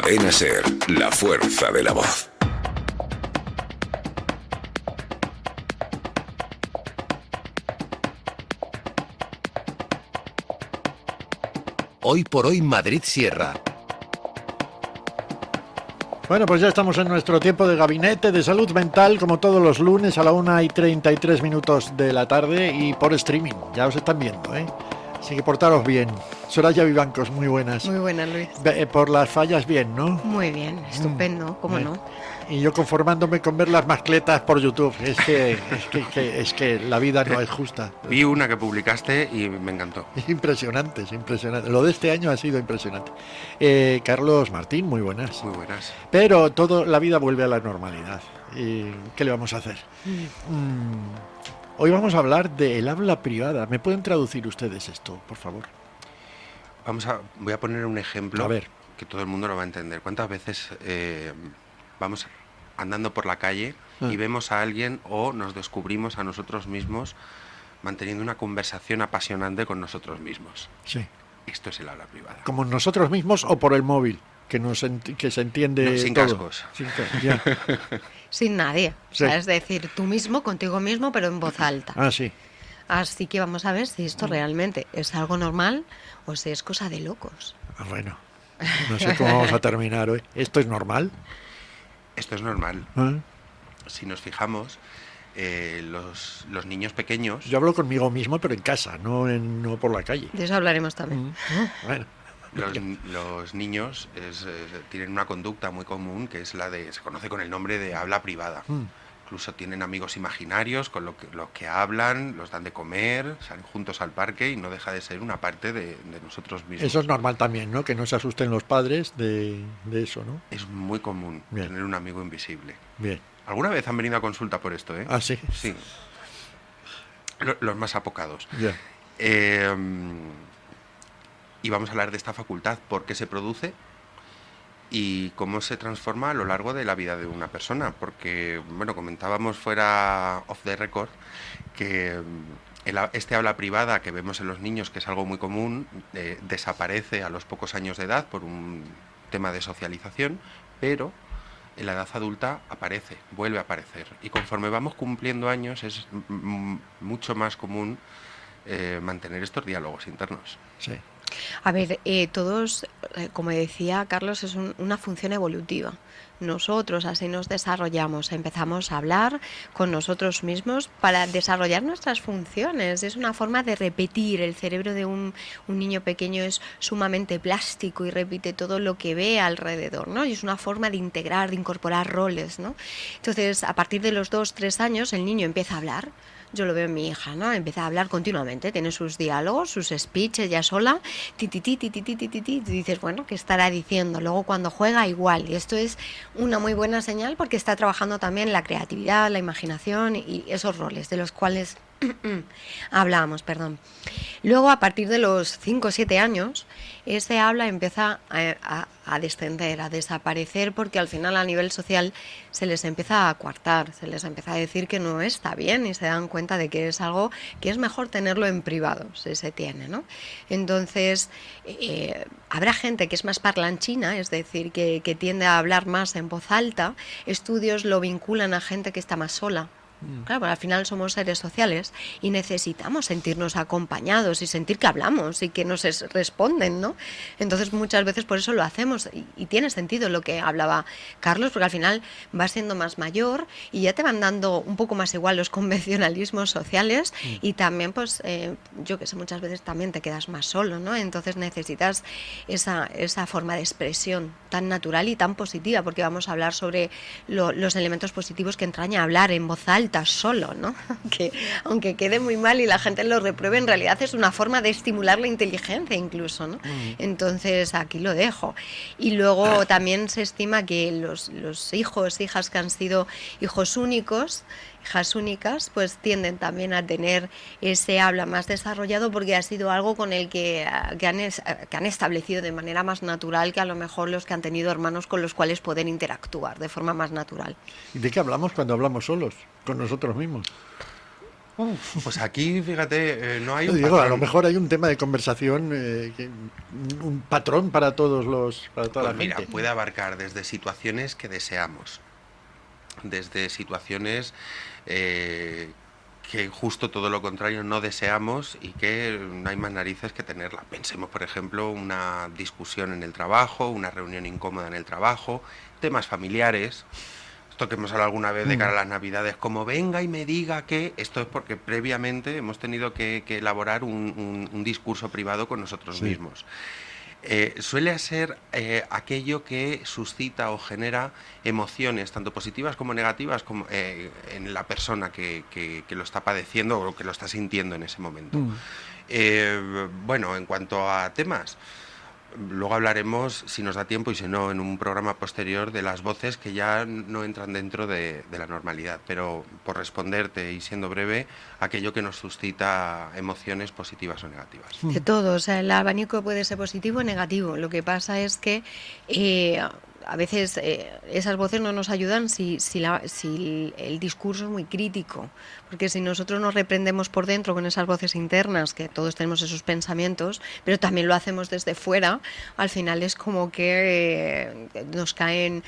Cadena SER, la fuerza de la voz. Hoy por hoy Madrid Sierra. Bueno, pues ya estamos en nuestro tiempo de gabinete de salud mental, como todos los lunes a la 1:33 de la tarde y por streaming. Ya os están viendo, ¿eh? Así que portaros bien. Soraya Vivancos, muy buenas. Muy buenas, Luis. Por las fallas bien, ¿no? Muy bien, estupendo, ¿cómo no? Y yo conformándome con ver las mascletas por YouTube. Es que la vida no es justa. Vi una que publicaste y me encantó. Es impresionante, es impresionante. Lo de este año ha sido impresionante. Carlos Martín, muy buenas. Muy buenas. Pero la vida vuelve a la normalidad. ¿Y qué le vamos a hacer? Hoy vamos a hablar del habla privada. ¿Me pueden traducir ustedes esto, por favor? Voy a poner un ejemplo A ver. que todo el mundo lo va a entender. ¿Cuántas veces vamos andando por la calle y vemos a alguien o nos descubrimos a nosotros mismos manteniendo una conversación apasionante con nosotros mismos? Sí. Esto es el habla privada. ¿Como nosotros mismos o por el móvil? Que se entiende No, sin todo. cascos. Ya. Sin nadie. Sí. O sea, es decir, tú mismo, contigo mismo, pero en voz alta. Ah, sí. Así que vamos a ver si esto realmente es algo normal o si es cosa de locos. Ah, bueno. No sé cómo vamos a terminar hoy. ¿Esto es normal? Esto es normal. ¿Ah? Si nos fijamos, los niños pequeños... Yo hablo conmigo mismo, pero en casa, no por la calle. De eso hablaremos también. Bueno. Los niños tienen una conducta muy común que es se conoce con el nombre de habla privada. Incluso tienen amigos imaginarios con los que hablan, los dan de comer, salen juntos al parque y no deja de ser una parte de nosotros mismos. Eso es normal también, ¿no? Que no se asusten los padres de eso, ¿no? Es muy común tener un amigo invisible. Bien. ¿Alguna vez han venido a consulta por esto, eh? Ah, sí. Sí. Los más apocados. Ya. Y vamos a hablar de esta facultad, por qué se produce y cómo se transforma a lo largo de la vida de una persona. Porque, bueno, comentábamos fuera off the record que este habla privada que vemos en los niños, que es algo muy común, desaparece a los pocos años de edad por un tema de socialización, pero en la edad adulta vuelve a aparecer. Y conforme vamos cumpliendo años es mucho más común mantener estos diálogos internos. Sí. A ver, todos, como decía Carlos, es una función evolutiva. Nosotros así nos desarrollamos, empezamos a hablar con nosotros mismos para desarrollar nuestras funciones. Es una forma de repetir. El cerebro de un niño pequeño es sumamente plástico y repite todo lo que ve alrededor, ¿no? Y es una forma de integrar, de incorporar roles, ¿no? Entonces, a partir de los 2-3 años, el niño empieza a hablar. Yo lo veo en mi hija, ¿no? Empieza a hablar continuamente, tiene sus diálogos, sus speeches ya sola, y dices, bueno, ¿qué estará diciendo? Luego cuando juega igual, y esto es una muy buena señal porque está trabajando también la creatividad, la imaginación y esos roles de los cuales hablábamos, perdón. Luego, a partir de los 5 o 7 años, ese habla empieza a descender, a desaparecer, porque al final a nivel social se les empieza a coartar, se les empieza a decir que no está bien y se dan cuenta de que es algo que es mejor tenerlo en privado, si se tiene, ¿no? Entonces, habrá gente que es más parlanchina, es decir, que tiende a hablar más en voz alta. Estudios lo vinculan a gente que está más sola. Claro, al final somos seres sociales y necesitamos sentirnos acompañados y sentir que hablamos y que nos responden, ¿no? Entonces muchas veces por eso lo hacemos y tiene sentido lo que hablaba Carlos, porque al final vas siendo más mayor y ya te van dando un poco más igual los convencionalismos sociales y también pues yo que sé, muchas veces también te quedas más solo, ¿no? Entonces necesitas esa forma de expresión tan natural y tan positiva, porque vamos a hablar sobre los elementos positivos que entraña hablar en voz alta solo, ¿no? Que aunque quede muy mal y la gente lo repruebe, en realidad es una forma de estimular la inteligencia incluso, ¿no? Entonces aquí lo dejo. Y luego también se estima que los hijas que han sido hijos únicos, hijas únicas, pues tienden también a tener ese habla más desarrollado porque ha sido algo con el que han establecido de manera más natural que a lo mejor los que han tenido hermanos con los cuales pueden interactuar de forma más natural. ¿Y de qué hablamos cuando hablamos solos, con nosotros mismos? Pues aquí, fíjate, no hay Yo un digo, a lo patrón. mejor hay un tema de conversación, un patrón para toda Pues la mira, gente. puede abarcar desde situaciones que deseamos, desde situaciones que justo todo lo contrario no deseamos y que no hay más narices que tenerla. Pensemos, por ejemplo, una discusión en el trabajo, una reunión incómoda en el trabajo, temas familiares. Esto que hemos hablado alguna vez de cara a las Navidades, como venga y me diga que esto es porque previamente hemos tenido que elaborar un discurso privado con nosotros Sí. mismos. Suele ser aquello que suscita o genera emociones, tanto positivas como negativas, como, en la persona que lo está padeciendo o que lo está sintiendo en ese momento. Bueno, en cuanto a temas, luego hablaremos, si nos da tiempo y si no, en un programa posterior, de las voces que ya no entran dentro de la normalidad. Pero por responderte y siendo breve, aquello que nos suscita emociones positivas o negativas. De todo, o sea, el abanico puede ser positivo o negativo. Lo que pasa es que a veces esas voces no nos ayudan si el discurso es muy crítico, porque si nosotros nos reprendemos por dentro con esas voces internas, que todos tenemos esos pensamientos, pero también lo hacemos desde fuera, al final es como que nos caen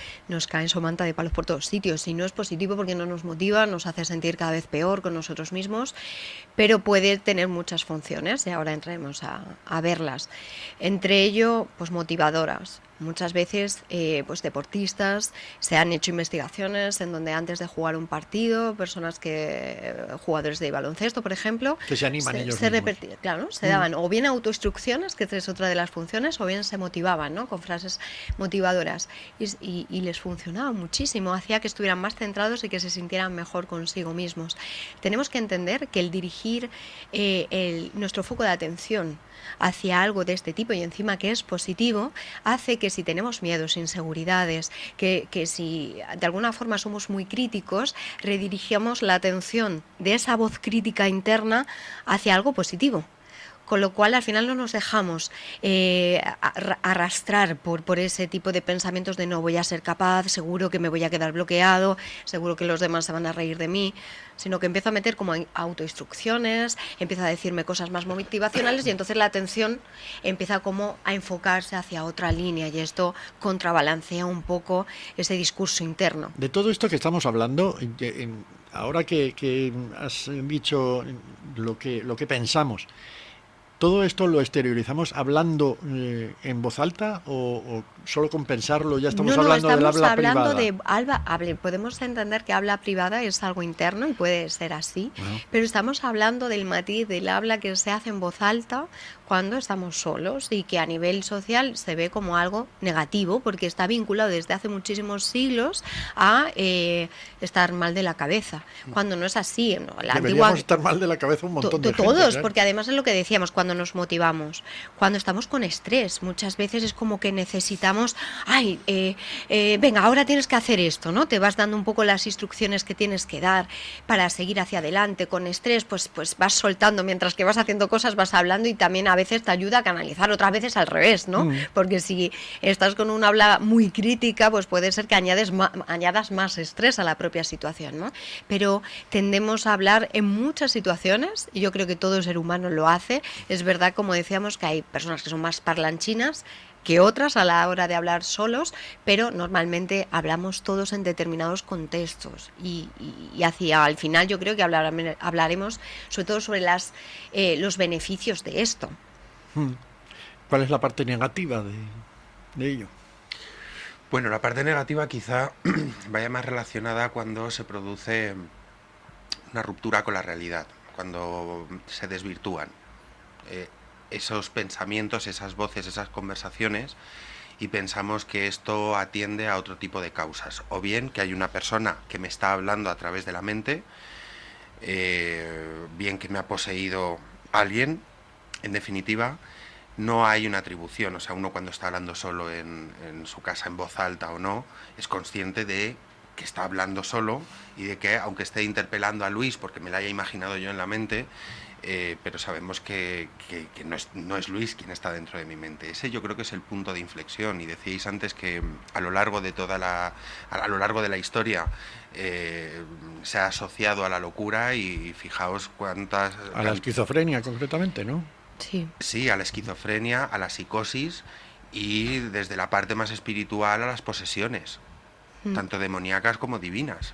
somanta de palos por todos sitios. Y no es positivo porque no nos motiva, nos hace sentir cada vez peor con nosotros mismos, pero puede tener muchas funciones y ahora entraremos a verlas. Entre ello, pues motivadoras. Muchas veces, pues deportistas, se han hecho investigaciones en donde antes de jugar un partido, jugadores de baloncesto, por ejemplo, Que se animan ellos mismos. claro, se daban o bien autoinstrucciones, que es otra de las funciones, o bien se motivaban, ¿no?, con frases motivadoras y les funcionaba muchísimo, hacía que estuvieran más centrados y que se sintieran mejor consigo mismos. Tenemos que entender que el dirigir nuestro foco de atención hacia algo de este tipo y encima que es positivo, hace que si tenemos miedos, inseguridades, que si de alguna forma somos muy críticos, redirigimos la atención de esa voz crítica interna hacia algo positivo. Con lo cual al final no nos dejamos arrastrar por ese tipo de pensamientos de no voy a ser capaz, seguro que me voy a quedar bloqueado, seguro que los demás se van a reír de mí, sino que empiezo a meter como autoinstrucciones, empiezo a decirme cosas más motivacionales y entonces la atención empieza como a enfocarse hacia otra línea y esto contrabalancea un poco ese discurso interno. De todo esto que estamos hablando, ahora que has dicho lo que pensamos, ¿todo esto lo exteriorizamos hablando en voz alta o solo con pensarlo ya estamos hablando del habla privada? Podemos entender que habla privada es algo interno y puede ser así, pero estamos hablando del matiz del habla que se hace en voz alta cuando estamos solos y que a nivel social se ve como algo negativo porque está vinculado desde hace muchísimos siglos a estar mal de la cabeza, cuando no es así. Deberíamos estar mal de la cabeza un montón de gente. Todos, ¿sabes? porque además es lo que decíamos, cuando nos motivamos, cuando estamos con estrés, muchas veces es como que necesitamos, venga, ahora tienes que hacer esto, ¿no? Te vas dando un poco las instrucciones que tienes que dar para seguir hacia adelante. Con estrés, pues vas soltando, mientras que vas haciendo cosas, vas hablando y también a veces te ayuda a canalizar, otras veces al revés, ¿no? Porque si estás con una habla muy crítica, pues puede ser que añadas más estrés a la propia situación, ¿no? Pero tendemos a hablar en muchas situaciones, y yo creo que todo ser humano lo hace. Es verdad, como decíamos, que hay personas que son más parlanchinas que otras a la hora de hablar solos, pero normalmente hablamos todos en determinados contextos y hacia el final yo creo que hablaremos sobre todo sobre los beneficios de esto. ¿Cuál es la parte negativa de ello? Bueno, la parte negativa quizá vaya más relacionada cuando se produce una ruptura con la realidad, cuando se desvirtúan esos pensamientos, esas voces, esas conversaciones y pensamos que esto atiende a otro tipo de causas, o bien que hay una persona que me está hablando a través de la mente, bien que me ha poseído alguien. En definitiva, no hay una atribución, o sea, uno cuando está hablando solo en su casa en voz alta o no, es consciente de que está hablando solo y de que, aunque esté interpelando a Luis porque me la haya imaginado yo en la mente, pero sabemos que no es Luis quien está dentro de mi mente. Ese yo creo que es el punto de inflexión. Y decíais antes que a lo largo de la historia se ha asociado a la locura, y fijaos cuántas... A la esquizofrenia concretamente, ¿no? Sí. Sí, a la esquizofrenia, a la psicosis, y desde la parte más espiritual a las posesiones, tanto demoníacas como divinas.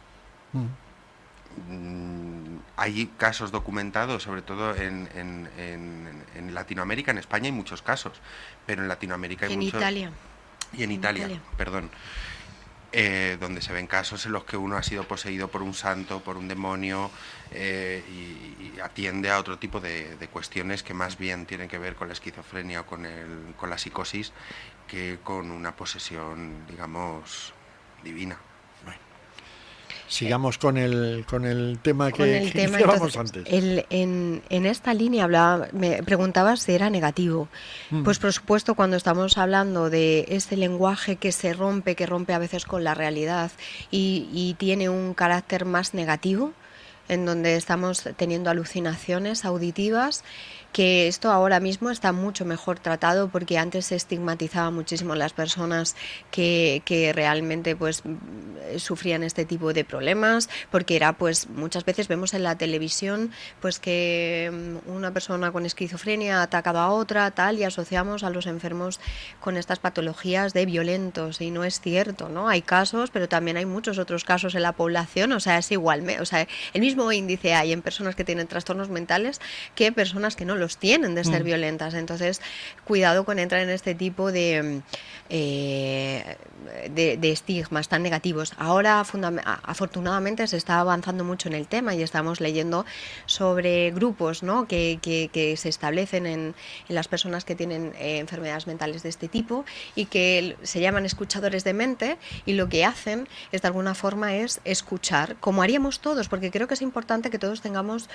Hay casos documentados, sobre todo en Latinoamérica. En España hay muchos casos, pero en Latinoamérica hay muchos. Italia. Y en Italia, perdón. Donde se ven casos en los que uno ha sido poseído por un santo, por un demonio, y atiende a otro tipo de cuestiones que más bien tienen que ver con la esquizofrenia o con la psicosis, que con una posesión, digamos, divina. Sigamos con el tema que iniciábamos antes. En esta línea me preguntabas si era negativo. Pues por supuesto, cuando estamos hablando de este lenguaje que rompe a veces con la realidad y tiene un carácter más negativo, en donde estamos teniendo alucinaciones auditivas, que esto ahora mismo está mucho mejor tratado, porque antes se estigmatizaba muchísimo a las personas que realmente pues sufrían este tipo de problemas, porque era pues muchas veces vemos en la televisión pues que una persona con esquizofrenia ha atacado a otra, tal, y asociamos a los enfermos con estas patologías de violentos, y no es cierto, ¿no? Hay casos, pero también hay muchos otros casos en la población, o sea, es igual, o sea, el mismo índice hay en personas que tienen trastornos mentales que personas que no los tienen de ser violentas. Entonces, cuidado con entrar en este tipo de estigmas tan negativos. Ahora, afortunadamente, se está avanzando mucho en el tema y estamos leyendo sobre grupos, ¿no?, que se establecen en las personas que tienen enfermedades mentales de este tipo, y que se llaman escuchadores de mente, y lo que hacen es, de alguna forma, es escuchar, como haríamos todos, porque creo que es importante que todos tengamos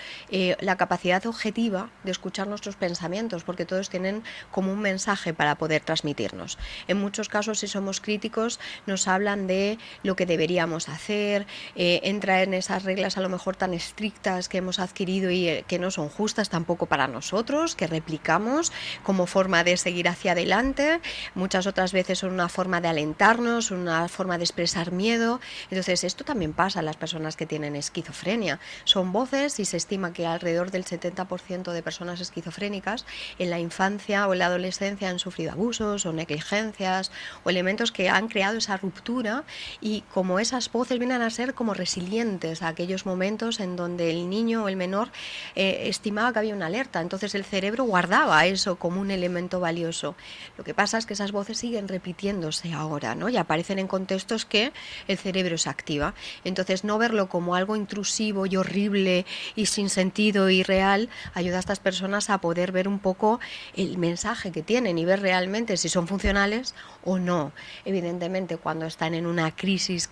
la capacidad objetiva de escuchar nuestros pensamientos, porque todos tienen como un mensaje para poder transmitirnos. En muchos casos, si somos críticos, nos hablan de lo que deberíamos hacer, entra en esas reglas a lo mejor tan estrictas que hemos adquirido y que no son justas tampoco para nosotros, que replicamos como forma de seguir hacia adelante. Muchas otras veces son una forma de alentarnos, una forma de expresar miedo. Entonces, esto también pasa a las personas que tienen esquizofrenia. Son voces, y se estima que alrededor del 70% de personas esquizofrénicas en la infancia o en la adolescencia han sufrido abusos o negligencias o elementos que han creado esa ruptura, y como esas voces vienen a ser como resilientes a aquellos momentos en donde el niño o el menor estimaba que había una alerta, entonces el cerebro guardaba eso como un elemento valioso. Lo que pasa es que esas voces siguen repitiéndose ahora, ¿no?, y aparecen en contextos que el cerebro se activa. Entonces, no verlo como algo intrusivo y horrible y sin sentido y real ayuda a estas personas a poder ver un poco el mensaje que tienen y ver realmente si son funcionales o no. Evidentemente, cuando están en una crisis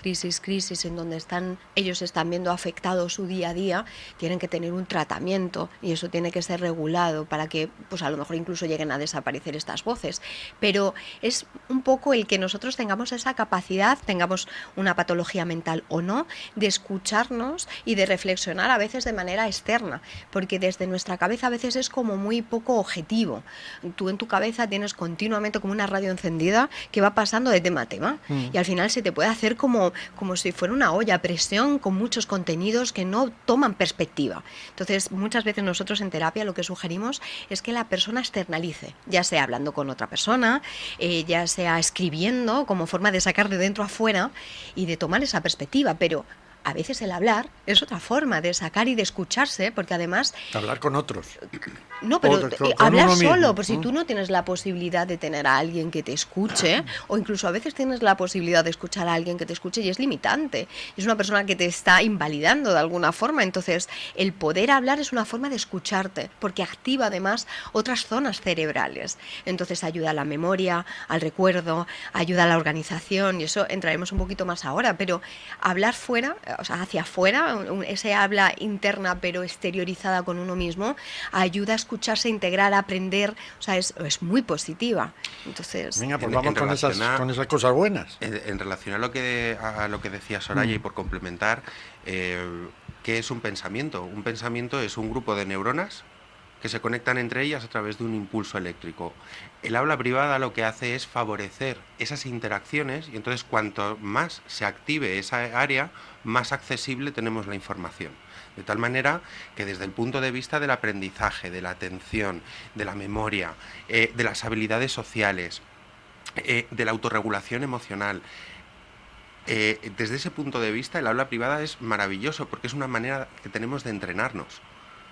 en donde ellos están viendo afectado su día a día, tienen que tener un tratamiento, y eso tiene que ser regulado para que pues a lo mejor incluso lleguen a desaparecer estas voces. Pero es un poco el que nosotros tengamos esa capacidad, tengamos una patología mental o no, de escucharnos y de reflexionar a veces de manera externa, porque desde nuestra cabeza a veces es como muy poco objetivo. Tú en tu cabeza tienes continuamente como una radio encendida que va pasando de tema a tema, y al final se te puede hacer como si fuera una olla a presión con muchos contenidos que no toman perspectiva. Entonces, muchas veces nosotros en terapia lo que sugerimos es que la persona externalice, ya sea hablando con otra persona, ya sea escribiendo, como forma de sacar de dentro a fuera y de tomar esa perspectiva, pero a veces el hablar es otra forma de sacar y de escucharse, porque además... Hablar con otros. No, pero hablar solo, pues si tú no tienes la posibilidad de tener a alguien que te escuche, o incluso a veces tienes la posibilidad de escuchar a alguien que te escuche y es limitante, es una persona que te está invalidando de alguna forma. Entonces, el poder hablar es una forma de escucharte, porque activa además otras zonas cerebrales. Entonces, ayuda a la memoria, al recuerdo, ayuda a la organización, y eso entraremos un poquito más ahora, pero hablar fuera, o sea, hacia afuera, ese habla interna pero exteriorizada con uno mismo, ayuda a escucharse, integrar, aprender, o sea, es muy positiva. Entonces, venga, pues vamos con esas cosas buenas. En relación a lo que decía Soraya, y por complementar, ¿qué es un pensamiento? Un pensamiento es un grupo de neuronas que se conectan entre ellas a través de un impulso eléctrico. El aula privada lo que hace es favorecer esas interacciones y entonces cuanto más se active esa área, más accesible tenemos la información. De tal manera que desde el punto de vista del aprendizaje, de la atención, de la memoria, de las habilidades sociales, de la autorregulación emocional, desde ese punto de vista el aula privada es maravilloso porque es una manera que tenemos de entrenarnos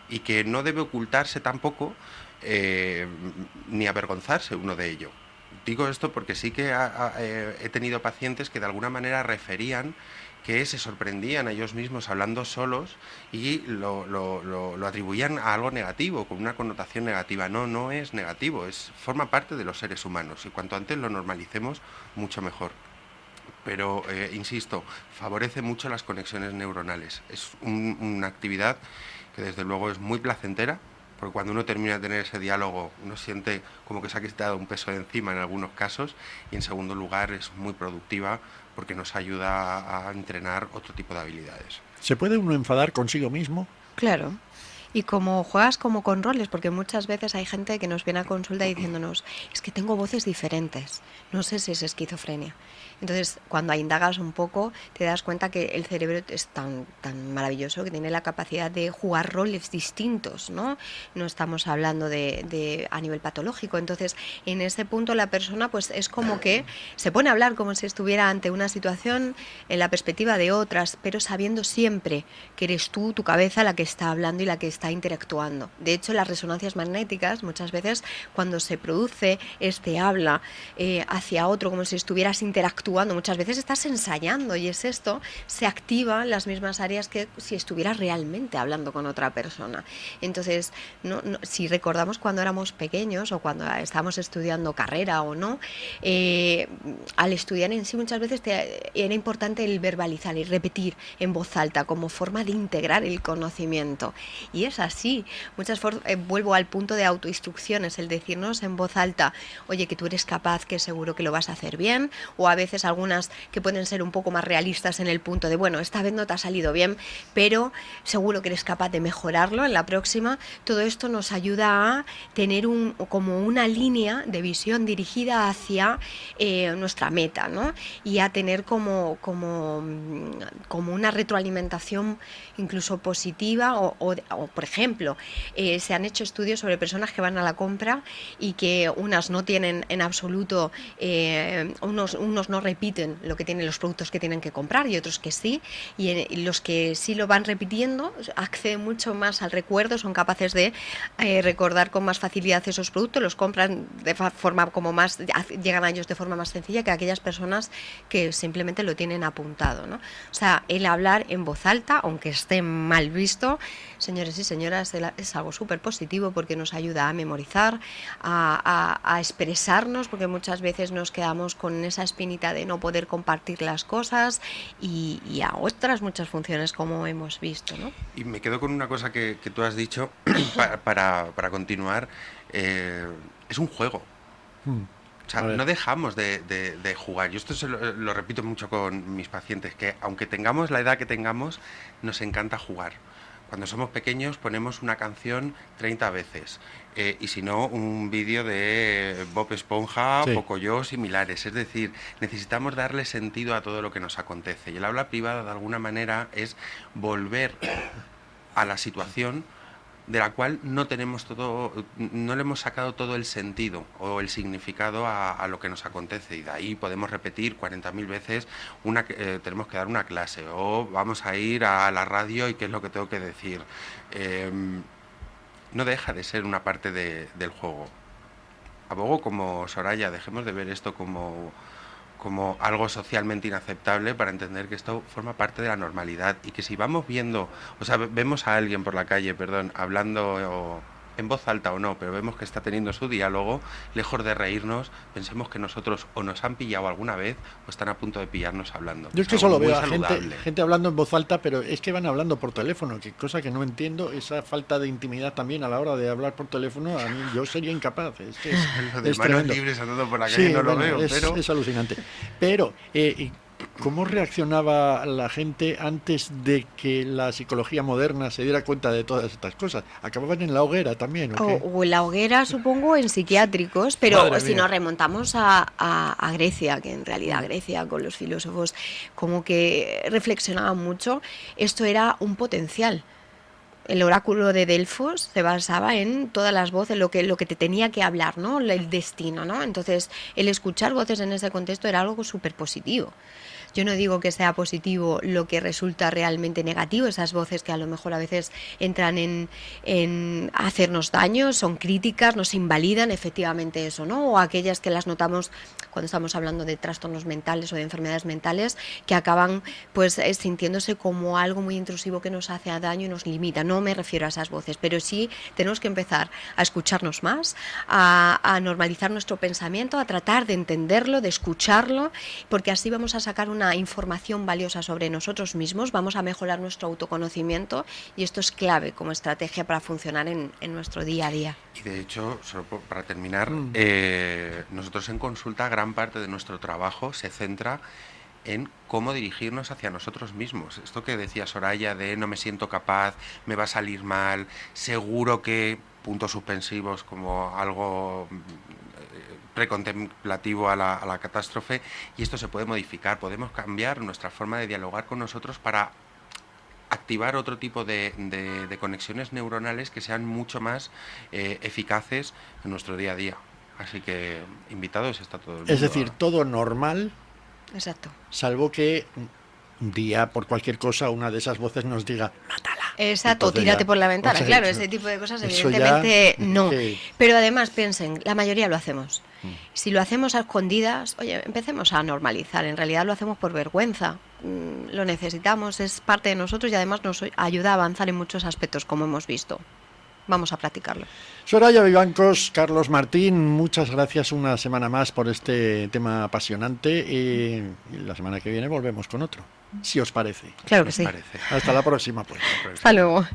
y que no debe ocultarse tampoco ni avergonzarse uno de ello. Digo esto porque sí que he tenido pacientes que de alguna manera referían que se sorprendían a ellos mismos hablando solos y lo atribuían a algo negativo, con una connotación negativa. No es negativo, forma parte de los seres humanos y cuanto antes lo normalicemos, mucho mejor. Pero, insisto, favorece mucho las conexiones neuronales. Es una actividad que desde luego es muy placentera, porque cuando uno termina de tener ese diálogo, uno siente como que se ha quitado un peso de encima en algunos casos, y en segundo lugar es muy productiva porque nos ayuda a entrenar otro tipo de habilidades. ¿Se puede uno enfadar consigo mismo? Claro. Y como juegas como con roles, porque muchas veces hay gente que nos viene a consulta diciéndonos, es que tengo voces diferentes, no sé si es esquizofrenia. Entonces, cuando indagas un poco, te das cuenta que el cerebro es tan maravilloso que tiene la capacidad de jugar roles distintos, ¿no? No estamos hablando de a nivel patológico. Entonces, en ese punto la persona pues es como que se pone a hablar como si estuviera ante una situación en la perspectiva de otras, pero sabiendo siempre que eres tú, tu cabeza, la que está hablando y la que está interactuando. De hecho, las resonancias magnéticas, muchas veces, cuando se produce este habla hacia otro, como si estuvieras interactuando, muchas veces estás ensayando y es esto, se activan las mismas áreas que si estuvieras realmente hablando con otra persona. Entonces, si recordamos cuando éramos pequeños o cuando estábamos estudiando carrera o no, al estudiar en sí muchas veces era importante el verbalizar y repetir en voz alta como forma de integrar el conocimiento. Y es así. Vuelvo al punto de autoinstrucciones, el decirnos en voz alta, oye, que tú eres capaz, que seguro que lo vas a hacer bien, o a veces algunas que pueden ser un poco más realistas en el punto de, bueno, esta vez no te ha salido bien, pero seguro que eres capaz de mejorarlo en la próxima. Todo esto nos ayuda a tener como una línea de visión dirigida hacia nuestra meta, ¿no? Y a tener como una retroalimentación incluso positiva o por ejemplo, se han hecho estudios sobre personas que van a la compra y que unas no tienen en absoluto, unos no repiten lo que tienen los productos que tienen que comprar y otros que sí, y los que sí lo van repitiendo acceden mucho más al recuerdo, son capaces de recordar con más facilidad esos productos, los compran de forma como más, llegan a ellos de forma más sencilla que aquellas personas que simplemente lo tienen apuntado, ¿no? O sea, el hablar en voz alta, aunque esté mal visto, señores y señoras, es algo súper positivo porque nos ayuda a memorizar, a expresarnos, porque muchas veces nos quedamos con esa espinita de no poder compartir las cosas y a otras muchas funciones como hemos visto, ¿no? Y me quedo con una cosa que tú has dicho para continuar, es un juego. O sea, no dejamos de jugar. Yo esto lo repito mucho con mis pacientes, que aunque tengamos la edad que tengamos, nos encanta jugar. Cuando somos pequeños ponemos una canción 30 veces y si no, un vídeo de Bob Esponja, sí, Pocoyo, similares. Es decir, necesitamos darle sentido a todo lo que nos acontece. Y el habla privada, de alguna manera, es volver a la situación de la cual no le hemos sacado todo el sentido o el significado a lo que nos acontece, y de ahí podemos repetir 40.000 veces tenemos que dar una clase, o vamos a ir a la radio y qué es lo que tengo que decir. No deja de ser una parte del juego. Abogo como Soraya, dejemos de ver esto como algo socialmente inaceptable para entender que esto forma parte de la normalidad y que si vamos viendo, o sea, vemos a alguien por la calle, hablando en voz alta o no, pero vemos que está teniendo su diálogo, lejos de reírnos, pensemos que nosotros o nos han pillado alguna vez o están a punto de pillarnos hablando. Yo es que solo veo a gente hablando en voz alta, pero es que van hablando por teléfono, que cosa que no entiendo, esa falta de intimidad también a la hora de hablar por teléfono, a mí yo sería incapaz. Es que lo de manos libres andando por la calle, sí, no lo veo, pero... Es alucinante. Pero ¿cómo reaccionaba la gente antes de que la psicología moderna se diera cuenta de todas estas cosas? ¿Acababan en la hoguera también? O en la hoguera, supongo, en psiquiátricos, pero Madre si mía. nos remontamos a Grecia, que en realidad Grecia con los filósofos como que reflexionaban mucho, esto era un potencial. El oráculo de Delfos se basaba en todas las voces, lo que te tenía que hablar, ¿no? El destino, ¿no? Entonces, el escuchar voces en ese contexto era algo súper positivo. Yo no digo que sea positivo lo que resulta realmente negativo, esas voces que a lo mejor a veces entran en hacernos daño, son críticas, nos invalidan efectivamente eso, ¿no? O aquellas que las notamos cuando estamos hablando de trastornos mentales o de enfermedades mentales que acaban pues sintiéndose como algo muy intrusivo que nos hace daño y nos limita. No me refiero a esas voces, pero sí tenemos que empezar a escucharnos más, a normalizar nuestro pensamiento, a tratar de entenderlo, de escucharlo, porque así vamos a sacar una información valiosa sobre nosotros mismos, vamos a mejorar nuestro autoconocimiento y esto es clave como estrategia para funcionar en nuestro día a día. Y de hecho, solo para terminar, nosotros en consulta gran parte de nuestro trabajo se centra en cómo dirigirnos hacia nosotros mismos. Esto que decía Soraya de no me siento capaz, me va a salir mal, seguro que puntos suspensivos como algo precontemplativo a la catástrofe, y esto se puede modificar, podemos cambiar nuestra forma de dialogar con nosotros para activar otro tipo de conexiones neuronales que sean mucho más eficaces en nuestro día a día. Así que invitados está todo el mundo. Es decir, todo normal, Exacto. salvo que un día, por cualquier cosa, una de esas voces nos diga, mátala. Exacto, Entonces tírate ya, por la ventana. o sea, Claro, ese tipo de cosas eso evidentemente ya, no. sí. Pero además piensen, la mayoría lo hacemos. Si lo hacemos a escondidas, oye, empecemos a normalizar. En realidad lo hacemos por vergüenza. Lo necesitamos, es parte de nosotros y además nos ayuda a avanzar en muchos aspectos, como hemos visto. Vamos a practicarlo. Soraya Vivancos, Carlos Martín, muchas gracias una semana más por este tema apasionante y la semana que viene volvemos con otro, si os parece. Claro que ¿Os sí. parece? Hasta la próxima, pues. Hasta luego.